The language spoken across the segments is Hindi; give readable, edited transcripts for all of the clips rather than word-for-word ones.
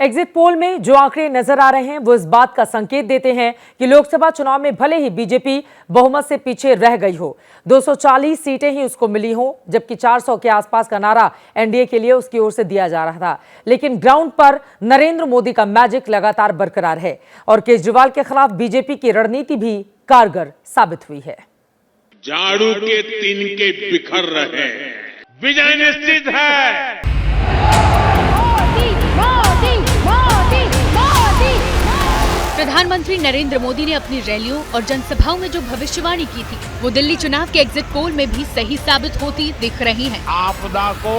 एग्जिट पोल में जो आंकड़े नजर आ रहे हैं वो इस बात का संकेत देते हैं कि लोकसभा चुनाव में भले ही बीजेपी बहुमत से पीछे रह गई हो, 240 सीटें ही उसको मिली हो, जबकि 400 के आसपास का नारा एनडीए के लिए उसकी ओर से दिया जा रहा था। लेकिन ग्राउंड पर नरेंद्र मोदी का मैजिक लगातार बरकरार है और केजरीवाल के खिलाफ बीजेपी की रणनीति भी कारगर साबित हुई है। झाड़ू के तिनके बिखर रहे, विजय निश्चित है। प्रधानमंत्री नरेंद्र मोदी ने अपनी रैलियों और जनसभाओं में जो भविष्यवाणी की थी वो दिल्ली चुनाव के एग्जिट पोल में भी सही साबित होती दिख रही है। आपदा को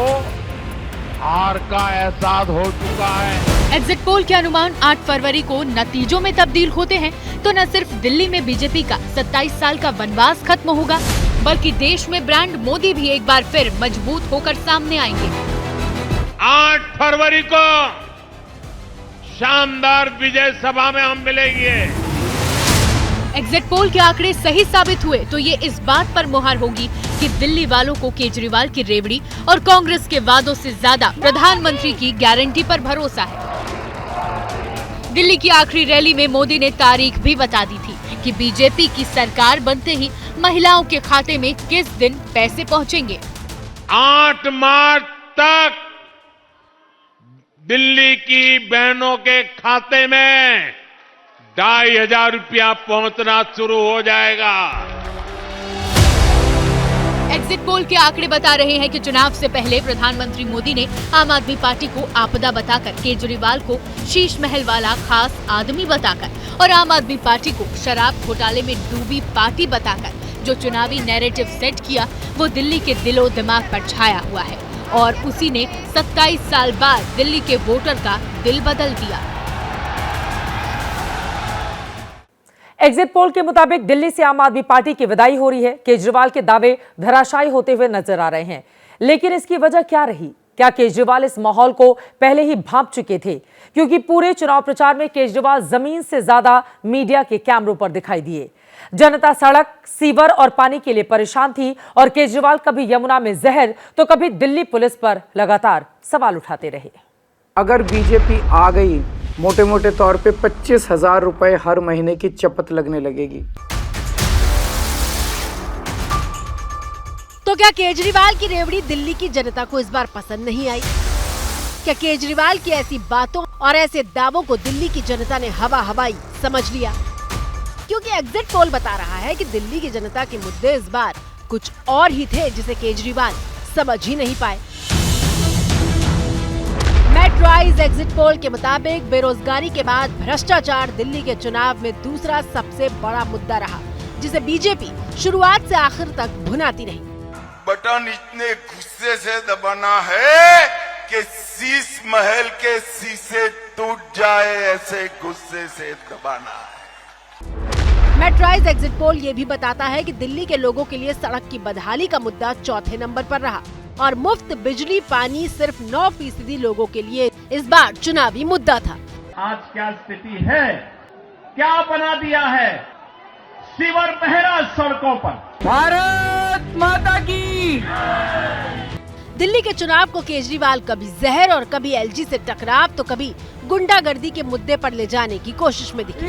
हार का एहसास हो चुका है। एग्जिट पोल के अनुमान 8 फरवरी को नतीजों में तब्दील होते हैं तो न सिर्फ दिल्ली में बीजेपी का 27 साल का वनवास खत्म होगा, बल्कि देश में ब्रांड मोदी भी एक बार फिर मजबूत होकर सामने आएंगे। 8 फरवरी को शानदार विजय सभा में हम मिलेंगे। एग्जिट पोल के आंकड़े सही साबित हुए तो ये इस बात पर मुहर होगी कि दिल्ली वालों को केजरीवाल की रेवड़ी और कांग्रेस के वादों से ज्यादा प्रधानमंत्री की गारंटी पर भरोसा है। दिल्ली की आखिरी रैली में मोदी ने तारीख भी बता दी थी कि बीजेपी की सरकार बनते ही महिलाओं के खाते में किस दिन पैसे पहुंचेंगे। 8 मार्च तक दिल्ली की बहनों के खाते में 2,500 रुपया पहुंचना शुरू हो जाएगा। एग्जिट पोल के आंकड़े बता रहे हैं कि चुनाव से पहले प्रधानमंत्री मोदी ने आम आदमी पार्टी को आपदा बताकर, केजरीवाल को शीश महल वाला खास आदमी बताकर और आम आदमी पार्टी को शराब घोटाले में डूबी पार्टी बताकर जो चुनावी नैरेटिव सेट किया वो दिल्ली के दिलो दिमाग पर छाया हुआ है और उसी ने 27 साल बाद दिल्ली के वोटर का दिल बदल दिया। एग्जिट पोल के मुताबिक दिल्ली से आम आदमी पार्टी की विदाई हो रही है। केजरीवाल के दावे धराशायी होते हुए नजर आ रहे हैं, लेकिन इसकी वजह क्या रही? क्या केजरीवाल इस माहौल को पहले ही भांप चुके थे? क्योंकि पूरे चुनाव प्रचार में केजरीवाल जमीन से ज्यादा मीडिया के कैमरों पर दिखाई दिए। जनता सड़क, सीवर और पानी के लिए परेशान थी और केजरीवाल कभी यमुना में जहर तो कभी दिल्ली पुलिस पर लगातार सवाल उठाते रहे। अगर बीजेपी आ गई, मोटे मोटे तौर पे 25,000 रुपए हर महीने की चपत लगने लगेगी। तो क्या केजरीवाल की रेवड़ी दिल्ली की जनता को इस बार पसंद नहीं आई? क्या केजरीवाल की ऐसी बातों और ऐसे दावों को दिल्ली की जनता ने हवा हवाई समझ लिया? क्योंकि एग्जिट पोल बता रहा है कि दिल्ली की जनता के मुद्दे इस बार कुछ और ही थे जिसे केजरीवाल समझ ही नहीं पाए। मेट्राइज एग्जिट पोल के मुताबिक बेरोजगारी के बाद भ्रष्टाचार दिल्ली के चुनाव में दूसरा सबसे बड़ा मुद्दा रहा, जिसे बीजेपी शुरुआत से आखिर तक भुनाती रही। बटन इतने गुस्से से दबाना है कि शीश महल के शीशे टूट जाए, ऐसे गुस्से से दबाना है। मेट्राइज एग्जिट पोल ये भी बताता है कि दिल्ली के लोगों के लिए सड़क की बदहाली का मुद्दा चौथे नंबर पर रहा और मुफ्त बिजली पानी सिर्फ 9% लोगों के लिए इस बार चुनावी मुद्दा था। आज क्या स्थिति है, क्या बना दिया है सीवर महराज सड़कों पर। भारत माता की। दिल्ली के चुनाव को केजरीवाल कभी जहर और कभी एलजी से टकराव तो कभी गुंडागर्दी के मुद्दे पर ले जाने की कोशिश में दिखे।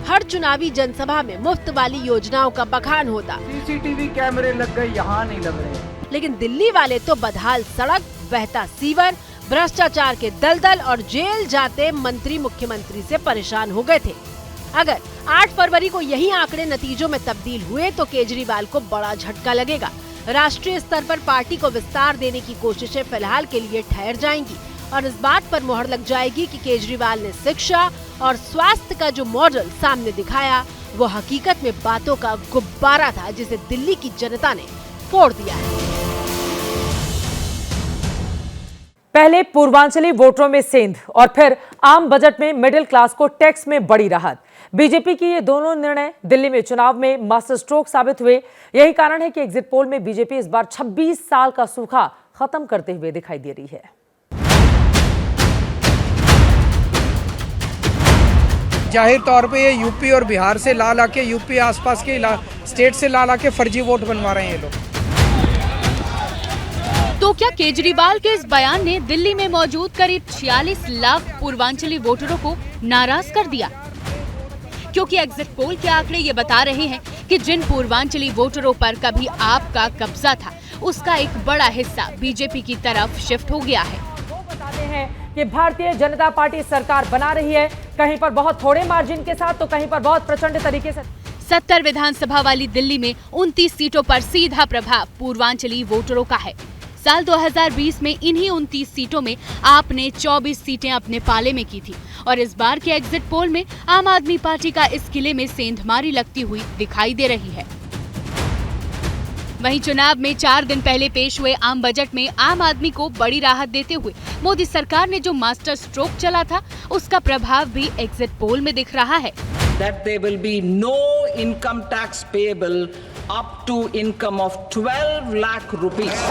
हर चुनावी जनसभा में मुफ्त वाली योजनाओं का बखान होता। सीसीटीवी कैमरे लग गए, यहाँ नहीं लग रहे। लेकिन दिल्ली वाले तो बदहाल सड़क, बहता सीवर, भ्रष्टाचार के दलदल और जेल जाते मंत्री मुख्यमंत्री से परेशान हो गए थे। अगर 8 फरवरी को यही आंकड़े नतीजों में तब्दील हुए तो केजरीवाल को बड़ा झटका लगेगा। राष्ट्रीय स्तर पर पार्टी को विस्तार देने की कोशिशें फिलहाल के लिए ठहर जाएंगी और इस बात पर मुहर लग जाएगी कि केजरीवाल ने शिक्षा और स्वास्थ्य का जो मॉडल सामने दिखाया वो हकीकत में बातों का गुब्बारा था जिसे दिल्ली की जनता ने फोड़ दिया है। पहले पूर्वांचली वोटरों में सेंध और फिर आम बजट में मिडिल क्लास को टैक्स में बड़ी राहत। बीजेपी की ये दोनों निर्णय दिल्ली में चुनाव में मास्टर स्ट्रोक साबित हुए। यही कारण है कि एग्जिट पोल में बीजेपी इस बार 26 साल का सूखा खत्म करते हुए दिखाई दे रही है। जाहिर तौर पे ये यूपी और बिहार से ला के यूपी आसपास के स्टेट से ला के फर्जी वोट बनवा रहे हैं ये लोग। तो क्या केजरीवाल के इस बयान ने दिल्ली में मौजूद करीब 46 लाख पूर्वांचली वोटरों को नाराज कर दिया? क्योंकि एग्जिट पोल के आंकड़े ये बता रहे हैं कि जिन पूर्वांचली वोटरों पर कभी आपका कब्जा था, उसका एक बड़ा हिस्सा बीजेपी की तरफ शिफ्ट हो गया है। वो बताते हैं कि भारतीय जनता पार्टी सरकार बना रही है, कहीं पर बहुत थोड़े मार्जिन के साथ तो कहीं पर बहुत प्रचंड तरीके से। 70 विधानसभा वाली दिल्ली में 29 सीटों पर सीधा प्रभाव पूर्वांचली वोटरों का है। साल 2020 में इन्हीं 29 सीटों में आपने 24 सीटें अपने पाले में की थी और इस बार के एग्जिट पोल में आम आदमी पार्टी का इस किले में सेंधमारी लगती हुई दिखाई दे रही है। वहीं चुनाव में 4 दिन पहले पेश हुए आम बजट में आम आदमी को बड़ी राहत देते हुए मोदी सरकार ने जो मास्टर स्ट्रोक चला था, उसका प्रभाव भी एग्जिट पोल में दिख रहा है। That there will be no income tax payable up to income of 12 lakh rupees.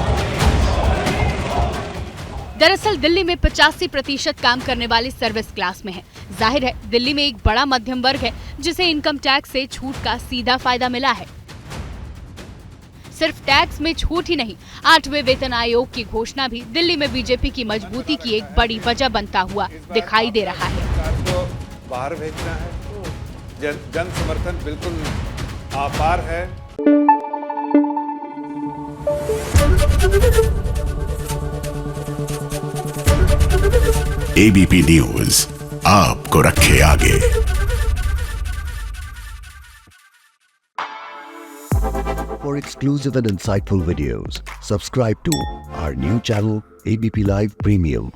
दरअसल दिल्ली में 85% काम करने वाले सर्विस क्लास में है। जाहिर है दिल्ली में एक बड़ा मध्यम वर्ग है जिसे इनकम टैक्स से छूट का सीधा फायदा मिला है। सिर्फ टैक्स में छूट ही नहीं, 8वें वेतन आयोग की घोषणा भी दिल्ली में बीजेपी की मजबूती की एक बड़ी वजह बनता हुआ दिखाई दे रहा है। बाहर भेजना है, जन समर्थन बिल्कुल अपार है। एबीपी न्यूज आपको रखे आगे। For exclusive and insightful videos, subscribe to our new channel ABP Live Premium.